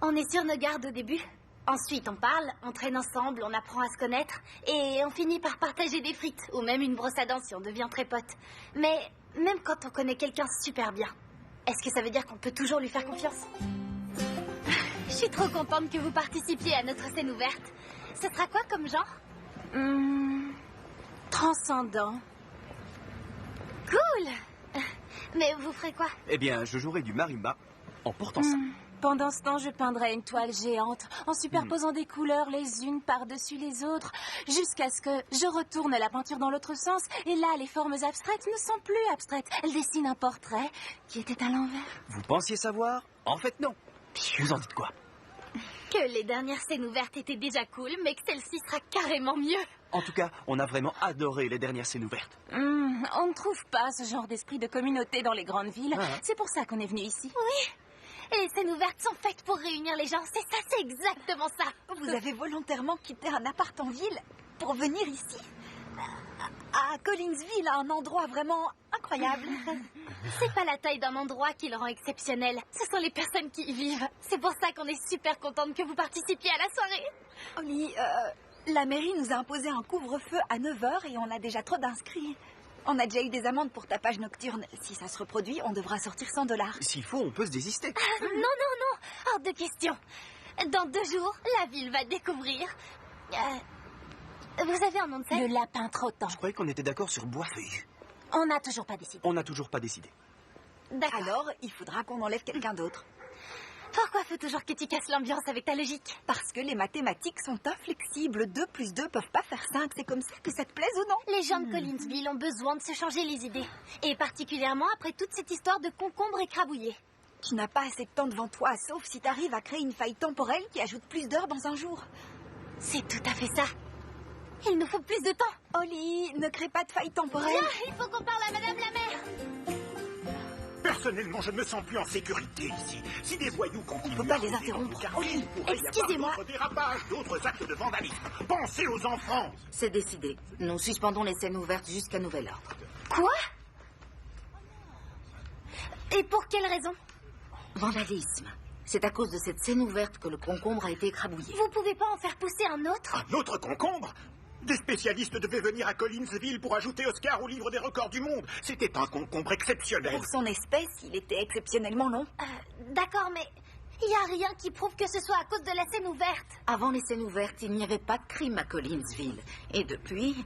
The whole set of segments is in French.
On est sur nos gardes au début. Ensuite, on parle, on traîne ensemble, on apprend à se connaître. Et on finit par partager des frites, ou même une brosse à dents si on devient très potes. Mais même quand on connaît quelqu'un super bien, est-ce que ça veut dire qu'on peut toujours lui faire confiance? Je suis trop contente que vous participiez à notre scène ouverte. Ce sera quoi comme genre? Transcendant. Cool! Mais vous ferez quoi? Eh bien, je jouerai du marimba en portant ça. Pendant ce temps, je peindrai une toile géante en superposant des couleurs les unes par-dessus les autres, jusqu'à ce que je retourne la peinture dans l'autre sens. Et là, les formes abstraites ne sont plus abstraites. Elles dessinent un portrait qui était à l'envers. Vous pensiez savoir? En fait, non. Vous en dites quoi? Que les dernières scènes ouvertes étaient déjà cool, mais que celle-ci sera carrément mieux. En tout cas, on a vraiment adoré les dernières scènes ouvertes. On ne trouve pas ce genre d'esprit de communauté dans les grandes villes. C'est pour ça qu'on est venu ici. Oui. Et les scènes ouvertes sont faites pour réunir les gens. C'est ça, c'est exactement ça. Vous avez volontairement quitté un appart en ville pour venir ici? À Collinsville, un endroit vraiment incroyable. C'est pas la taille d'un endroit qui le rend exceptionnel. Ce sont les personnes qui y vivent. C'est pour ça qu'on est super contente que vous participiez à la soirée. Holly, la mairie nous a imposé un couvre-feu à 9h et on a déjà trop d'inscrits. On a déjà eu des amendes pour tapage nocturne. Si ça se reproduit, on devra sortir $100. S'il faut, on peut se désister. Non. Hors de question. Dans 2 jours, la ville va découvrir... Vous avez un nom de scène? Le lapin trottant. Je croyais qu'on était d'accord sur Boisfeuille. On n'a toujours pas décidé. On n'a toujours pas décidé. D'accord. Alors, il faudra qu'on enlève quelqu'un d'autre. Pourquoi faut toujours que tu casses l'ambiance avec ta logique? Parce que les mathématiques sont inflexibles. 2 plus 2 peuvent pas faire 5. C'est comme ça, que ça te plaise ou non? Les gens de Collinsville ont besoin de se changer les idées. Et particulièrement après toute cette histoire de concombre écrabouillé. Tu n'as pas assez de temps devant toi, sauf si t'arrives à créer une faille temporelle qui ajoute plus d'heures dans un jour. C'est tout à fait ça. Il nous faut plus de temps. Holly, ne crée pas de faille temporelle. Viens, il faut qu'on parle à Madame la maire. Personnellement, je ne me sens plus en sécurité ici. Si des voyous continuent... On peut pas les interrompre. Holly, excusez-moi. D'autres dérapages, d'autres actes de vandalisme. Pensez aux enfants. C'est décidé. Nous suspendons les scènes ouvertes jusqu'à nouvel ordre. Quoi? Et pour quelle raison? Vandalisme. C'est à cause de cette scène ouverte que le concombre a été écrabouillé. Vous pouvez pas en faire pousser un autre? Un autre concombre? Des spécialistes devaient venir à Collinsville pour ajouter Oscar au livre des records du monde. C'était un concombre exceptionnel. Pour son espèce, il était exceptionnellement long. D'accord, mais il n'y a rien qui prouve que ce soit à cause de la scène ouverte. Avant les scènes ouvertes, il n'y avait pas de crime à Collinsville. Et depuis,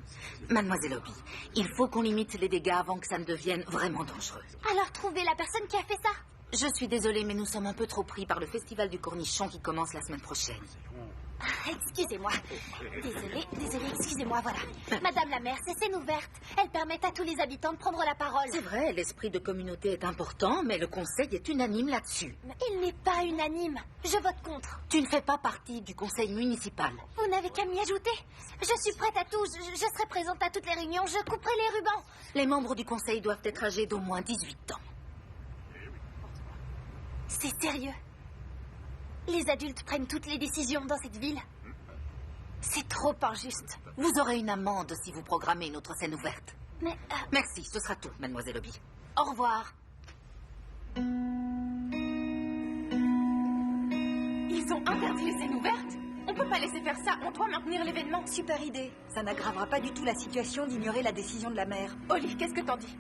Mademoiselle Obi, il faut qu'on limite les dégâts avant que ça ne devienne vraiment dangereux. Alors trouvez la personne qui a fait ça. Je suis désolée, mais nous sommes un peu trop pris par le festival du cornichon qui commence la semaine prochaine. Excusez-moi. Désolée, excusez-moi, voilà. Madame la maire, ces scènes ouvertes, elles permettent à tous les habitants de prendre la parole. C'est vrai, l'esprit de communauté est important, mais le conseil est unanime là-dessus. Il n'est pas unanime. Je vote contre. Tu ne fais pas partie du conseil municipal. Vous n'avez qu'à m'y ajouter. Je suis prête à tout. Je serai présente à toutes les réunions. Je couperai les rubans. Les membres du conseil doivent être âgés d'au moins 18 ans. C'est sérieux. Les adultes prennent toutes les décisions dans cette ville. C'est trop injuste. Vous aurez une amende si vous programmez une autre scène ouverte. Mais... Merci, ce sera tout, Mademoiselle Obi. Au revoir. Ils ont interdit les scènes ouvertes? On peut pas laisser faire ça, on doit maintenir l'événement. Super idée. Ça n'aggravera pas du tout la situation d'ignorer la décision de la maire. Olive, qu'est-ce que t'en dis?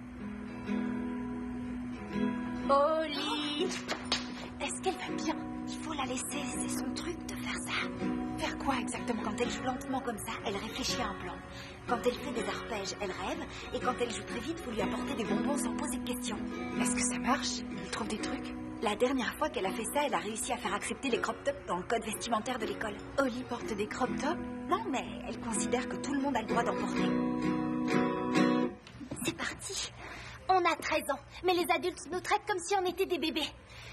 Olive! Est-ce qu'elle va bien? Il faut la laisser, c'est son truc de faire ça. Faire quoi exactement? Quand elle joue lentement comme ça, elle réfléchit à un plan. Quand elle fait des arpèges, elle rêve. Et quand elle joue très vite, faut lui apporter des bonbons sans poser de questions. Est-ce que ça marche? Elle trouve des trucs? La dernière fois qu'elle a fait ça, elle a réussi à faire accepter les crop tops dans le code vestimentaire de l'école. Oli porte des crop tops? Non, mais elle considère que tout le monde a le droit d'en porter. C'est parti. On a 13 ans, mais les adultes nous traitent comme si on était des bébés.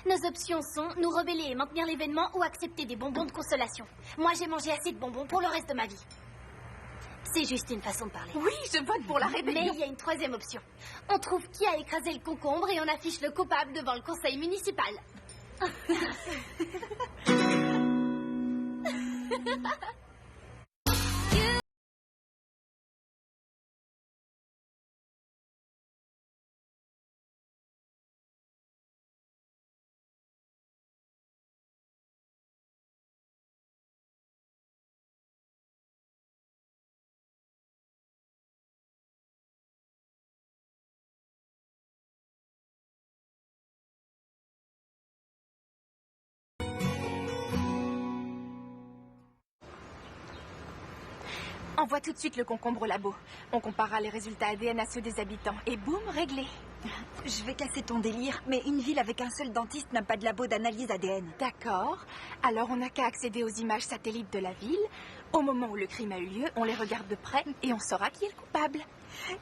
Nos options sont nous rebeller et maintenir l'événement ou accepter des bonbons de consolation. Moi, j'ai mangé assez de bonbons pour le reste de ma vie. C'est juste une façon de parler. Oui, je vote pour la Mais rébellion. il y a une troisième option. On trouve qui a écrasé le concombre et on affiche le coupable devant le conseil municipal. Envoie tout de suite le concombre au labo. On comparera les résultats ADN à ceux des habitants. Et boum, réglé. Je vais casser ton délire, mais une ville avec un seul dentiste n'a pas de labo d'analyse ADN. D'accord. Alors on n'a qu'à accéder aux images satellites de la ville. Au moment où le crime a eu lieu, on les regarde de près et on saura qui est le coupable.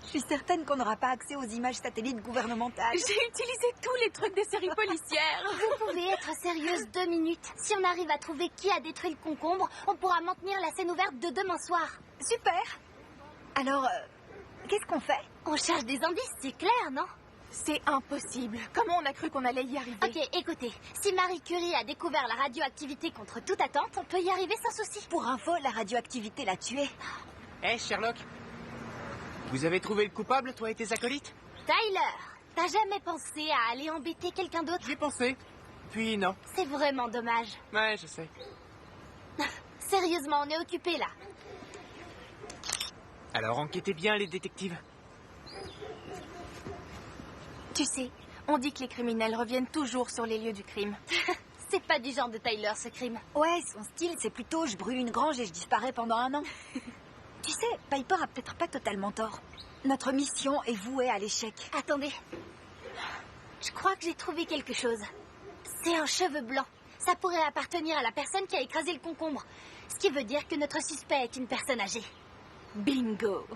Je suis certaine qu'on n'aura pas accès aux images satellites gouvernementales. J'ai utilisé tous les trucs des séries policières. Vous pouvez être sérieuse 2 minutes. Si on arrive à trouver qui a détruit le concombre, on pourra maintenir la scène ouverte de demain soir. Super. Alors, qu'est-ce qu'on fait? On cherche des indices, c'est clair, non? C'est impossible. Comment on a cru qu'on allait y arriver? Ok, écoutez, si Marie Curie a découvert la radioactivité contre toute attente, on peut y arriver sans souci. Pour info, la radioactivité l'a tué. Hé, Sherlock. Vous avez trouvé le coupable, toi et tes acolytes? Tyler, t'as jamais pensé à aller embêter quelqu'un d'autre? J'y ai pensé. Puis non. C'est vraiment dommage. Ouais, je sais. Sérieusement, on est occupé là. Alors enquêtez bien, les détectives. Tu sais, on dit que les criminels reviennent toujours sur les lieux du crime. C'est pas du genre de Tyler, ce crime. Ouais, son style, c'est plutôt je brûle une grange et je disparais pendant 1 an. Tu sais, Piper a peut-être pas totalement tort. Notre mission est vouée à l'échec. Attendez. Je crois que j'ai trouvé quelque chose. C'est un cheveu blanc. Ça pourrait appartenir à la personne qui a écrasé le concombre. Ce qui veut dire que notre suspect est une personne âgée. Bingo.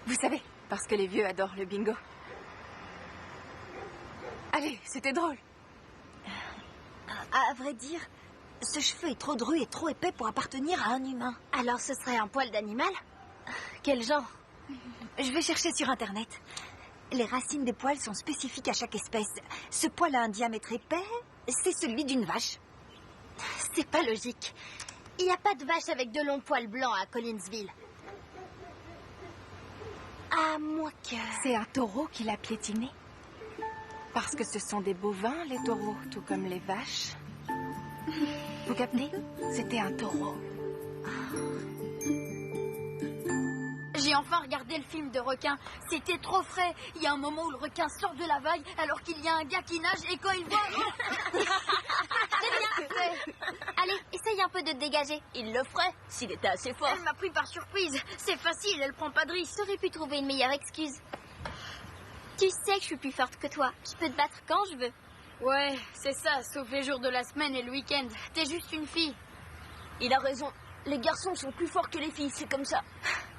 Vous savez, parce que les vieux adorent le bingo. Allez, c'était drôle. À vrai dire, ce cheveu est trop dru et trop épais pour appartenir à un humain. Alors ce serait un poil d'animal? Quel genre? Je vais chercher sur Internet. Les racines des poils sont spécifiques à chaque espèce. Ce poil a un diamètre épais, c'est celui d'une vache. C'est pas logique. Il n'y a pas de vache avec de longs poils blancs à Collinsville. À moins que... C'est un taureau qui l'a piétiné. Parce que ce sont des bovins, les taureaux, tout comme les vaches. Vous captez? C'était un taureau. J'ai enfin regardé le film de requin. C'était trop frais. Il y a un moment où le requin sort de la vague alors qu'il y a un gars qui nage et quand il voit... C'est bien fait. Allez, essaye un peu de te dégager. Il le ferait s'il était assez fort. Elle m'a pris par surprise. C'est facile, elle prend pas de risque. T'aurais pu trouver une meilleure excuse. Tu sais que je suis plus forte que toi. Je peux te battre quand je veux. Ouais, c'est ça, sauf les jours de la semaine et le week-end. T'es juste une fille. Il a raison. Les garçons sont plus forts que les filles, c'est comme ça.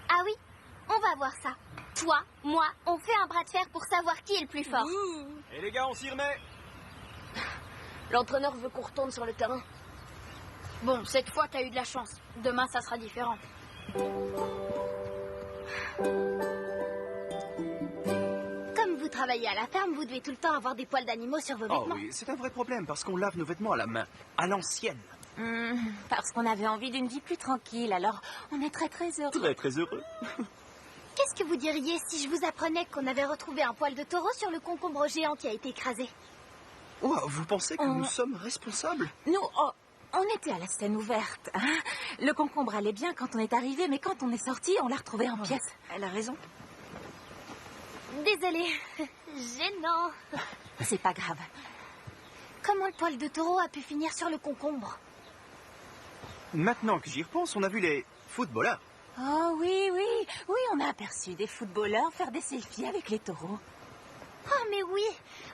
Ah oui? On va voir ça. Toi, moi, on fait un bras de fer pour savoir qui est le plus fort. Et les gars, on s'y remet. L'entraîneur veut qu'on retourne sur le terrain. Bon, cette fois, t'as eu de la chance. Demain, ça sera différent. Comme vous travaillez à la ferme, vous devez tout le temps avoir des poils d'animaux sur vos Oh vêtements. oui, c'est un vrai problème parce qu'on lave nos vêtements à la main, à l'ancienne. Parce qu'on avait envie d'une vie plus tranquille, alors on est très très heureux. Très très heureux. Qu'est-ce que vous diriez si je vous apprenais qu'on avait retrouvé un poil de taureau sur le concombre géant qui a été écrasé? Oh, vous pensez que nous sommes responsables? Nous, on était à la scène ouverte. Hein. Le concombre allait bien quand on est arrivé, mais quand on est sorti, on l'a retrouvé en pièces. Elle a raison. Désolée. Gênant. C'est pas grave. Comment le poil de taureau a pu finir sur le concombre? Maintenant que j'y repense, on a vu les footballeurs. Oh oui, oui. Oui, on a aperçu des footballeurs faire des selfies avec les taureaux. Oh mais oui.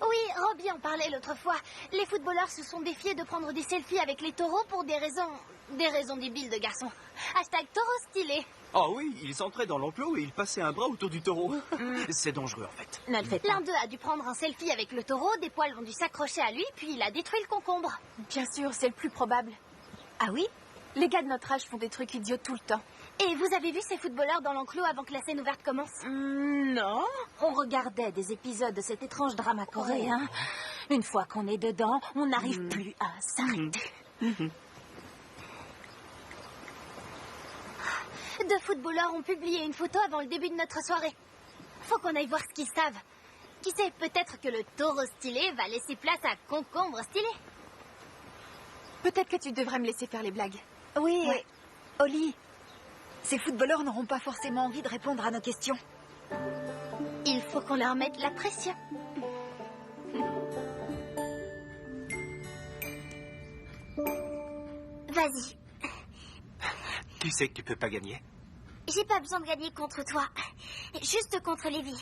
Oui, Robbie en parlait l'autre fois. Les footballeurs se sont défiés de prendre des selfies avec les taureaux pour des raisons débiles de garçons. Hashtag taureau stylé. Oh oui, ils entraient dans l'enclos et ils passaient un bras autour du taureau. C'est dangereux en fait. Ne le faites pas. L'un d'eux a dû prendre un selfie avec le taureau, des poils ont dû s'accrocher à lui, puis il a détruit le concombre. Bien sûr, c'est le plus probable. Ah oui? Les gars de notre âge font des trucs idiots tout le temps. Et vous avez vu ces footballeurs dans l'enclos avant que la scène ouverte commence? Non. On regardait des épisodes de cet étrange drama coréen. Une fois qu'on est dedans, on n'arrive plus à s'arrêter. Deux footballeurs ont publié une photo avant le début de notre soirée. Faut qu'on aille voir ce qu'ils savent. Qui sait, peut-être que le taureau stylé va laisser place à concombre stylé. Peut-être que tu devrais me laisser faire les blagues. Oui, Oli, ces footballeurs n'auront pas forcément envie de répondre à nos questions. Il faut qu'on leur mette la pression. Vas-y. Tu sais que tu peux pas gagner. J'ai pas besoin de gagner contre toi. Juste contre Lévi.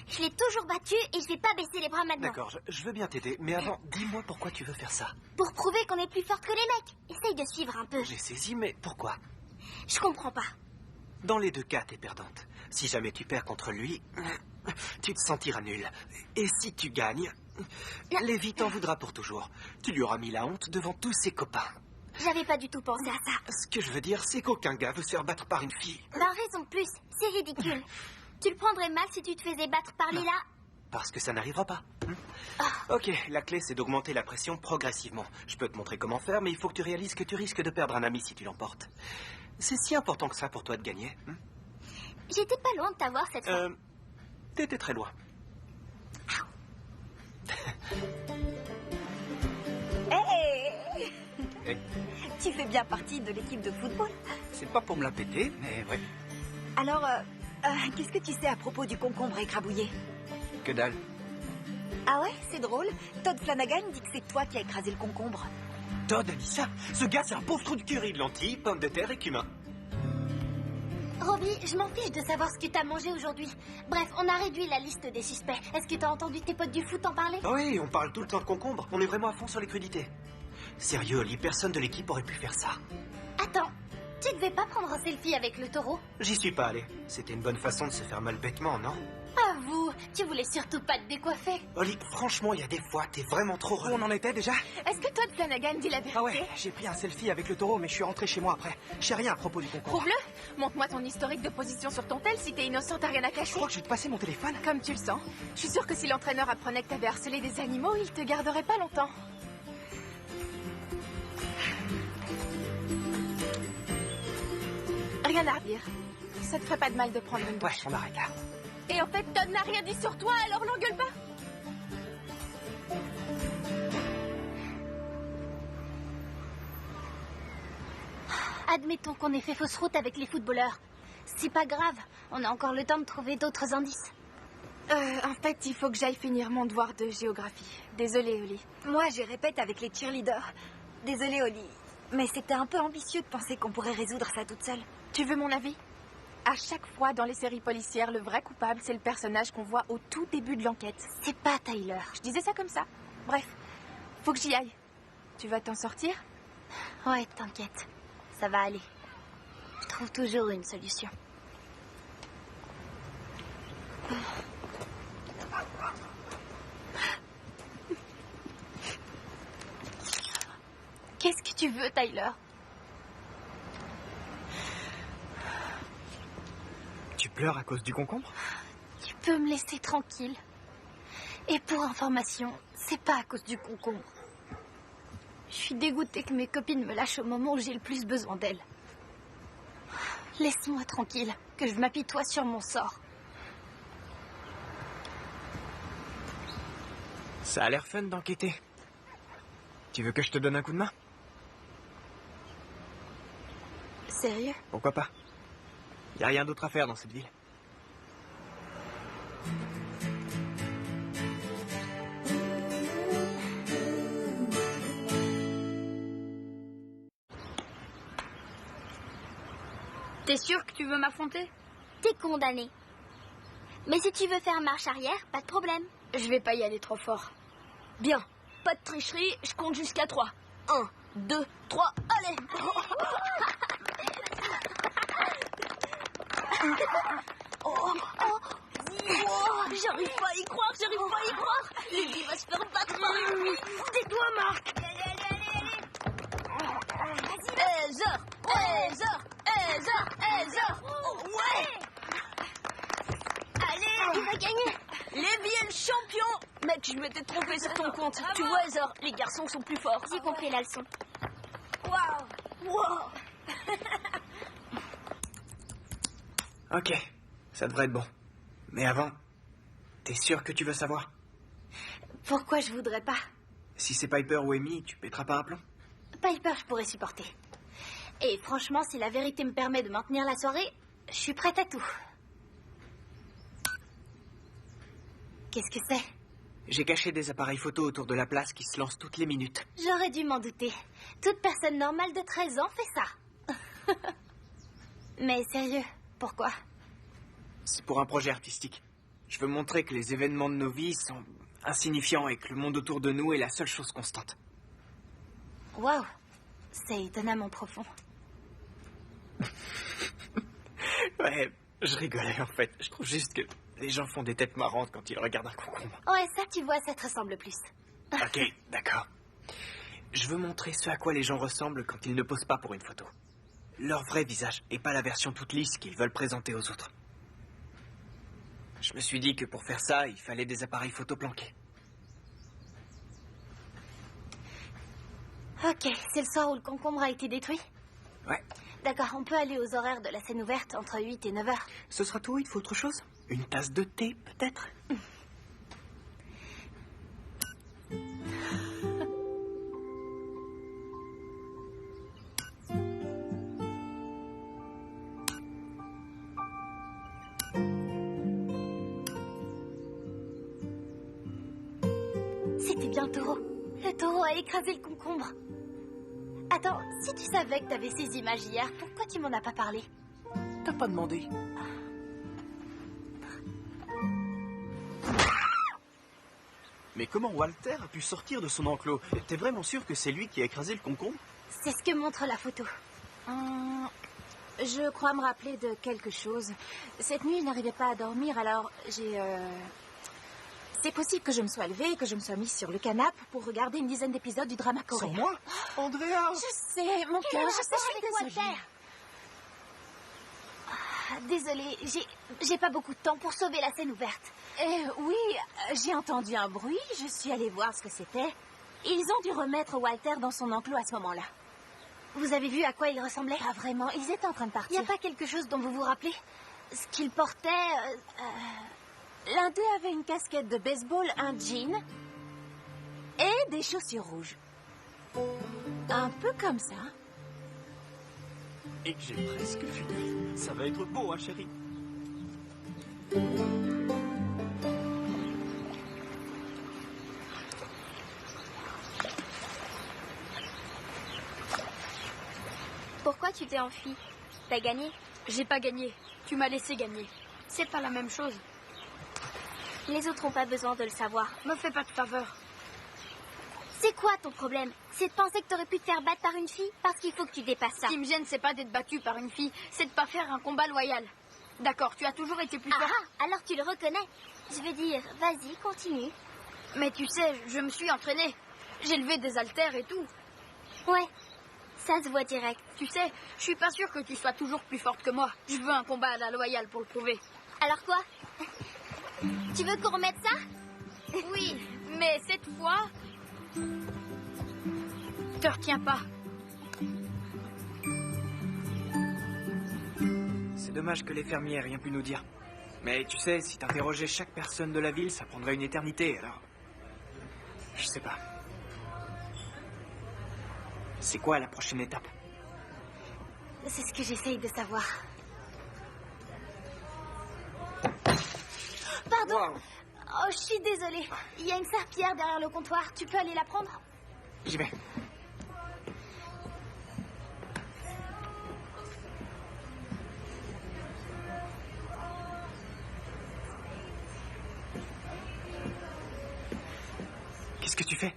Je l'ai toujours battu et je vais pas baisser les bras maintenant. D'accord, je veux bien t'aider, mais avant, dis-moi pourquoi tu veux faire ça. Pour prouver qu'on est plus forte que les mecs. Essaye de suivre un peu. J'ai saisi, mais pourquoi? Je comprends pas. Dans les deux cas, t'es perdante. Si jamais tu perds contre lui, tu te sentiras nulle. Et si tu gagnes, Lévi t'en voudra pour toujours. Tu lui auras mis la honte devant tous ses copains. J'avais pas du tout pensé à ça. Ce que je veux dire, c'est qu'aucun gars veut se faire battre par une fille. Ben, raison de plus. C'est ridicule. Tu le prendrais mal si tu te faisais battre par Lila? Parce que ça n'arrivera pas. Ok, la clé, c'est d'augmenter la pression progressivement. Je peux te montrer comment faire, mais il faut que tu réalises que tu risques de perdre un ami si tu l'emportes. C'est si important que ça pour toi de gagner. J'étais pas loin de t'avoir cette fois. T'étais très loin. Hey Eh, Tu fais bien partie de l'équipe de football. c'est pas pour me la péter, mais ouais. Alors, qu'est-ce que tu sais à propos du concombre écrabouillé? Que dalle. Ah ouais, c'est drôle. Todd Flanagan dit que c'est toi qui as écrasé le concombre. Todd a dit ça. Ce gars, c'est un pauvre trou de curry, de lentilles, pommes de terre et cumin. Robbie, je m'en fiche de savoir ce que t'as mangé aujourd'hui. Bref, on a réduit la liste des suspects. Est-ce que t'as entendu tes potes du foot en parler? Oui, on parle tout le temps de concombre. On est vraiment à fond sur les crudités. Sérieux, Oli, personne de l'équipe aurait pu faire ça. Attends, tu devais pas prendre un selfie avec le taureau? J'y suis pas allé. C'était une bonne façon de se faire mal bêtement, non? Avoue, tu voulais surtout pas te décoiffer. Oli, franchement, il y a des fois, t'es vraiment trop... Où on en était déjà? Est-ce que Todd Flanagan dit la vérité? Ah ouais, j'ai pris un selfie avec le taureau, mais je suis rentré chez moi après. Je sais rien à propos du concombre. Prouve-le. Montre-moi ton historique de position sur ton tel. Si t'es innocent, t'as rien à Je cacher. crois que je vais te passer mon téléphone. Comme tu le sens. Je suis sûre que si l'entraîneur apprenait que t'avais harcelé des animaux, il te garderait pas longtemps. Rien à redire. Ça te ferait pas de mal de prendre une Ouais, douche. on arrête là. Et en fait, Todd n'a rien dit sur toi, alors l'engueule pas. Admettons qu'on ait fait fausse route avec les footballeurs. C'est pas grave, on a encore le temps de trouver d'autres indices. En fait, il faut que j'aille finir mon devoir de géographie. Désolée, Oli. Moi, j'y répète avec les cheerleaders. Désolée, Oli, mais c'était un peu ambitieux de penser qu'on pourrait résoudre ça toute seule. Tu veux mon avis? À chaque fois dans les séries policières, le vrai coupable, c'est le personnage qu'on voit au tout début de l'enquête. C'est pas Tyler. Je disais ça comme ça. Bref, faut que j'y aille. Tu vas t'en sortir? Ouais, t'inquiète. Ça va aller. Je trouve toujours une solution. Qu'est-ce que tu veux, Tyler? Tu pleures à cause du concombre? Tu peux me laisser tranquille. Et pour information, c'est pas à cause du concombre. Je suis dégoûtée que mes copines me lâchent au moment où j'ai le plus besoin d'elles. Laisse-moi tranquille, que je m'apitoie sur mon sort. Ça a l'air fun d'enquêter. Tu veux que je te donne un coup de main? Sérieux? Pourquoi pas? Y a rien d'autre à faire dans cette ville. T'es sûr que tu veux m'affronter? T'es condamné. Mais si tu veux faire marche arrière, pas de problème. Je vais pas y aller trop fort. Bien, pas de tricherie, je compte jusqu'à 3. 1, 2, 3, allez! J'arrive pas à y croire, Lévi va se faire battre par une fille. Tais-toi, Marc. Ezra. Ouais. Allez, il va gagner. Lévi est le champion. Mec, je m'étais trompé sur ton compte. Tu vois, Ezra, les garçons sont plus forts. J'ai compris la leçon. Wow. Ok, ça devrait être bon. Mais avant, t'es sûr que tu veux savoir? Pourquoi je voudrais pas? Si c'est Piper ou Amy, tu pèteras pas un plomb? Piper, je pourrais supporter. Et franchement, si la vérité me permet de maintenir la soirée, je suis prête à tout. Qu'est-ce que c'est? J'ai caché des appareils photo autour de la place qui se lancent toutes les minutes. J'aurais dû m'en douter. Toute personne normale de 13 ans fait ça. Mais sérieux, Pourquoi? C'est pour un projet artistique. Je veux montrer que les événements de nos vies sont insignifiants et que le monde autour de nous est la seule chose constante. Waouh, c'est étonnamment profond. Ouais, je rigolais en fait. Je trouve juste que les gens font des têtes marrantes quand ils regardent un concombre. Ouais, ça, tu vois, ça te ressemble plus. Ok, d'accord. Je veux montrer ce à quoi les gens ressemblent quand ils ne posent pas pour une photo. Leur vrai visage, et pas la version toute lisse qu'ils veulent présenter aux autres. Je me suis dit que pour faire ça, il fallait des appareils photo planqués. Ok, c'est le soir où le concombre a été détruit? Ouais. D'accord, on peut aller aux horaires de la scène ouverte entre 8 et 9 heures. Ce sera tout, il faut autre chose? Une tasse de thé, peut-être? C'était bien le taureau. Le taureau a écrasé le concombre. Attends, si tu savais que t'avais ces images hier, pourquoi tu m'en as pas parlé? T'as pas demandé. Mais comment Walter a pu sortir de son enclos? T'es vraiment sûr que c'est lui qui a écrasé le concombre? C'est ce que montre la photo. Je crois me rappeler de quelque chose. Cette nuit, je n'arrivais pas à dormir, alors j'ai... C'est possible que je me sois levée et que je me sois mise sur le canapé pour regarder une dizaine d'épisodes du drama coréen. Sans moi? Andrea! Je sais, mon cœur, je sais, je suis désolée. Désolée, j'ai pas beaucoup de temps pour sauver la scène ouverte. Oui, j'ai entendu un bruit, je suis allée voir ce que c'était. Ils ont dû remettre Walter dans son enclos à ce moment-là. Vous avez vu à quoi il ressemblait? Pas vraiment, ils étaient en train de Il partir. n'y a pas quelque chose dont vous vous rappelez? Ce qu'il portait... L'un d'eux avait une casquette de baseball, un jean et des chaussures rouges. Un peu comme ça. Et j'ai presque fini. Ça va être beau, hein, chérie? Pourquoi tu t'es enfui? T'as gagné? J'ai pas gagné. Tu m'as laissé gagner. C'est pas la même chose. Les autres n'ont pas besoin de le savoir. Me fais pas de faveur. C'est quoi ton problème? C'est de penser que t'aurais pu te faire battre par une fille? Parce qu'il faut que tu dépasses ça. Ce qui me gêne, c'est pas d'être battu par une fille, c'est de pas faire un combat loyal. D'accord, tu as toujours été plus fort. Ah, alors tu le reconnais. Je veux dire, vas-y, continue. Mais tu sais, je me suis entraînée. J'ai levé des haltères et tout. Ouais, ça se voit direct. Tu sais, je suis pas sûre que tu sois toujours plus forte que moi. Je veux un combat à la loyale pour le prouver. Alors quoi? Tu veux qu'on remette ça? Oui, mais cette fois... Te retiens pas. C'est dommage que les fermiers aient rien pu nous dire. Mais tu sais, si t'interrogeais chaque personne de la ville, ça prendrait une éternité, alors... Je sais pas. C'est quoi la prochaine étape? C'est ce que j'essaye de savoir. Pardon. Wow. Oh, je suis désolée. Il y a une serpillière derrière le comptoir. Tu peux aller la prendre? J'y vais. Qu'est-ce que tu fais?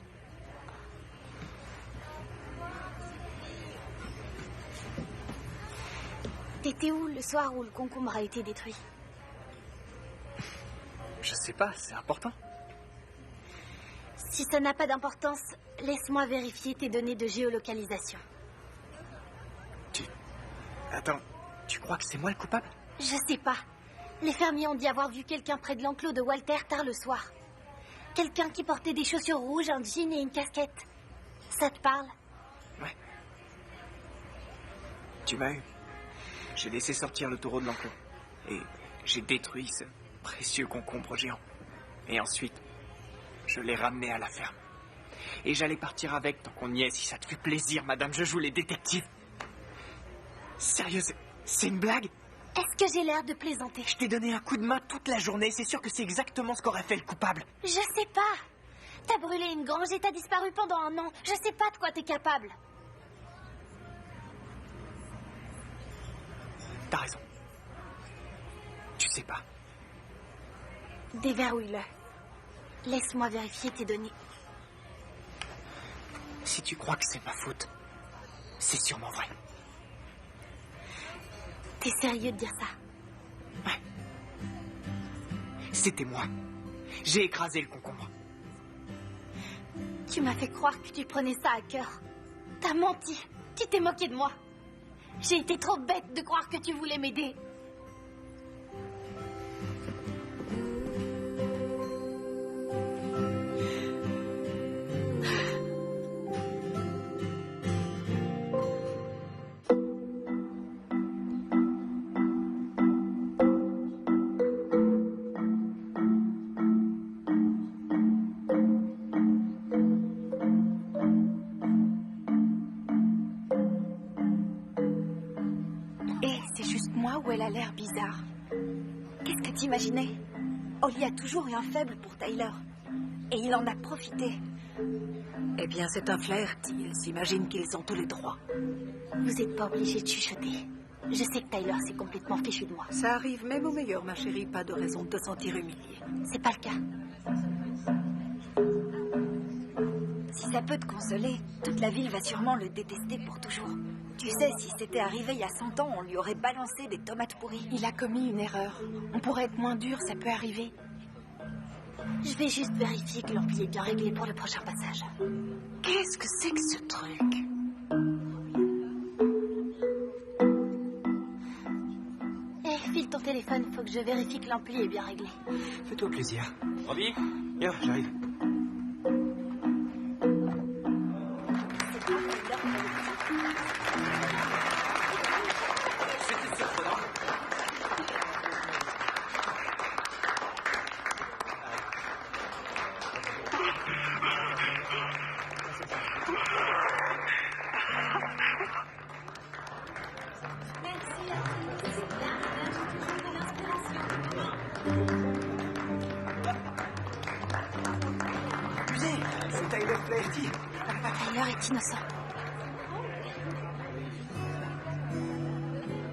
T'étais où le soir où le concombre a été détruit? Je sais pas, c'est important. Si ça n'a pas d'importance, laisse-moi vérifier tes données de géolocalisation. Attends, tu crois que c'est moi le coupable? Je sais pas. Les fermiers ont dit avoir vu quelqu'un près de l'enclos de Walter tard le soir. Quelqu'un qui portait des chaussures rouges, un jean et une casquette. Ça te parle? Ouais. Tu m'as eu. J'ai laissé sortir le taureau de l'enclos. Et j'ai détruit ce précieux concombre géant. Et ensuite, je l'ai ramené à la ferme. Et j'allais partir avec tant qu'on y est, si ça te fait plaisir, madame, je joue les détectives. Sérieux, c'est une blague? Est-ce que j'ai l'air de plaisanter? Je t'ai donné un coup de main toute la journée, c'est sûr que c'est exactement ce qu'aurait fait le coupable. Je sais pas. T'as brûlé une grange et t'as disparu pendant un an. Je sais pas de quoi t'es capable. T'as raison. tu sais pas. Déverrouille-le. Laisse-moi vérifier tes données. Si tu crois que c'est ma faute, c'est sûrement vrai. T'es sérieux de dire ça? Ouais. C'était moi. J'ai écrasé le concombre. Tu m'as fait croire que tu prenais ça à cœur. T'as menti. Tu t'es moqué de moi. J'ai été trop bête de croire que tu voulais m'aider. Ou elle a l'air bizarre. Qu'est-ce que t'imaginais? Holly a toujours eu un faible pour Tyler. Et il en a profité. Eh bien, c'est un flirt. Ils s'imaginent qu'ils ont tous les droits. Vous n'êtes pas obligé de chuchoter. Je sais que Tyler s'est complètement fichu de moi. Ça arrive même au meilleur, ma chérie. Pas de raison de te sentir humiliée. C'est pas le cas. Si ça peut te consoler, toute la ville va sûrement le détester pour toujours. Tu sais, si c'était arrivé il y a 100 ans, on lui aurait balancé des tomates pourries. Il a commis une erreur. On pourrait être moins dur, ça peut arriver. Je vais juste vérifier que l'ampli est bien réglé pour le prochain passage. Qu'est-ce que c'est que ce truc? File ton téléphone, faut que je vérifie que l'ampli est bien réglé. Fais-toi plaisir. Robbie? Bien, j'arrive. C'est Tyler Flaherty. Tyler est innocent.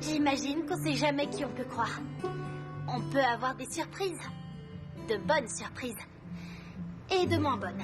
J'imagine qu'on sait jamais qui on peut croire. On peut avoir des surprises. De bonnes surprises. Et de moins bonnes.